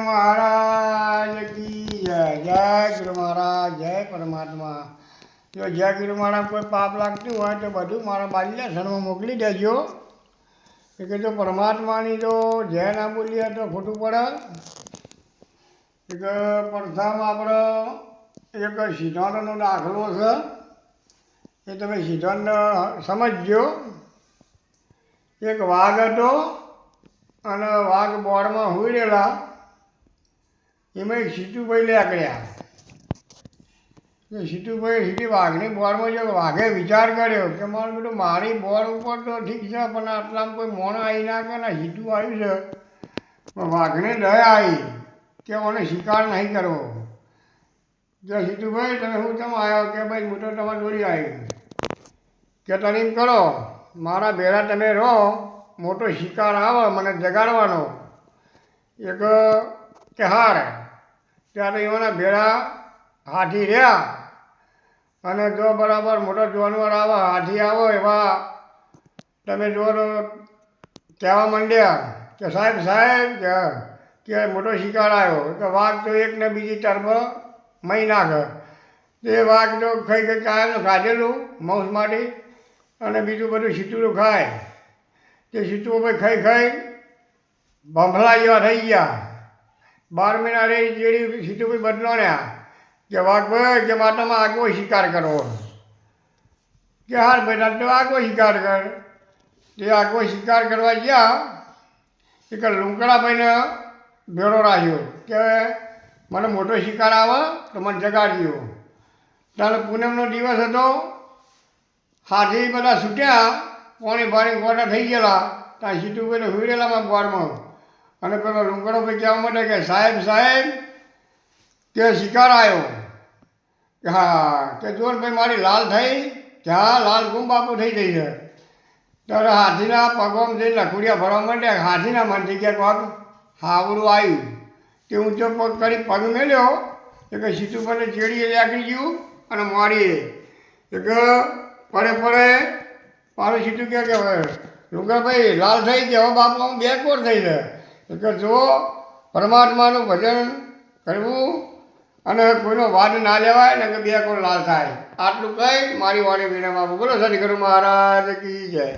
महाराज की जय। जय गुरु महाराज, जय परमात्मा। जो जय गुरु महाराज कोई पाप लागती हो तो बधु मारा बाल्यसन में मोकली देजो कि जो परमात्मा जो जय ना बोलिए तो खोटू पड़े। एक प्रथम आप एक सिद्धांत दाखलो है ये तब सिद्धांत समझो। एक वाघ હતો અને વાઘ બોર્ડમાં હુઈ રહેલા એમાં એક સીતુભાઈ લાકડ્યા સીતુભાઈ સીધી વાઘની બોર્ડમાં જો વાઘે વિચાર કર્યો કે મારું બેટું મારી બોર્ડ ઉપર તો ઠીક છે પણ આટલામાં કોઈ મોણ આવી ના કે ના સીતું આવ્યું છે પણ વાઘને દયા આવી કે મને શિકાર નહીં કરવો। જો સીતુભાઈ તમે શું તમે આવ્યો કે ભાઈ હું તો તમારી જોડી આવી કે તમે એમ કરો મારા ભેળા તમે રહો મોટો શિકાર આવે મને જગાડવાનો એક તહેવાર ત્યારે એવાના ભેળા હાથી રહ્યા અને જો બરાબર મોટો જાનવર આવે હાથી આવો એવા તમે જો કહેવા માંડ્યા કે સાહેબ સાહેબ કે મોટો શિકાર આવ્યો કે વાઘ તો એક ને બીજી તરફ મહી નાખે તે વાઘ તો ખાઈ ખાઈ કાયમનું ખાધેલું માંસ માટે અને બીજું બધું સીતુડું ખાય તે સીતુઓ ભાઈ ખાઈ ખાઈ ભંભલા જેવા થઈ ગયા। 12 મહિના રહી જેડી સીતુભાઈ બદલાણ્યા કે વાઘભાઈ કે માતામાં આગવો શિકાર કરવો કે હાર બેટા તો આગવો શિકાર કર। તે આગવો શિકાર કરવા ગયા એક લુંકડાભાઈને ભેળો રાખ્યો કે મને મોટો શિકાર આવે તો મને જગાડજો। ત્યારે પૂનમનો દિવસ હતો હાથી બધા છૂટ્યા પાણી પાણી ગોટા થઈ ગયેલા ત્યાં સીતુભાઈને હુડેલામાં બોર્ડમાં અને પેલો લુંગડો ભાઈ કહેવા માટે કે સાહેબ સાહેબ કે શિકાર આવ્યો કે હા કે જો ભાઈ મારી લાલ થઈ કે હા લાલ ગુમ બાપુ થઈ ગઈ છે। ત્યારે હાથીના પગમાં જઈને લખુડિયા ભરવા માંડ્યા હાથીના મનથી કે પગ હાવડું આવ્યું તે ઊંચો પગ કરી પગ મેલ્યો કે સીતુભાઈને ચેડીએ લાગી ગયું અને મારીએ કે પડે પડે મારું સીધું કે લુંગરભાઈ લાલ થઈ ગયા બાપુ હું બેકોર થઈ જાય કે જો પરમાત્માનું ભજન કરવું અને કોઈનો વાદ ના લેવાય ને કે બેકોર લાલ થાય। આટલું કહી મારી વાણી વિરામ આપું। બોલો સદગુરુ મહારાજ કી જય।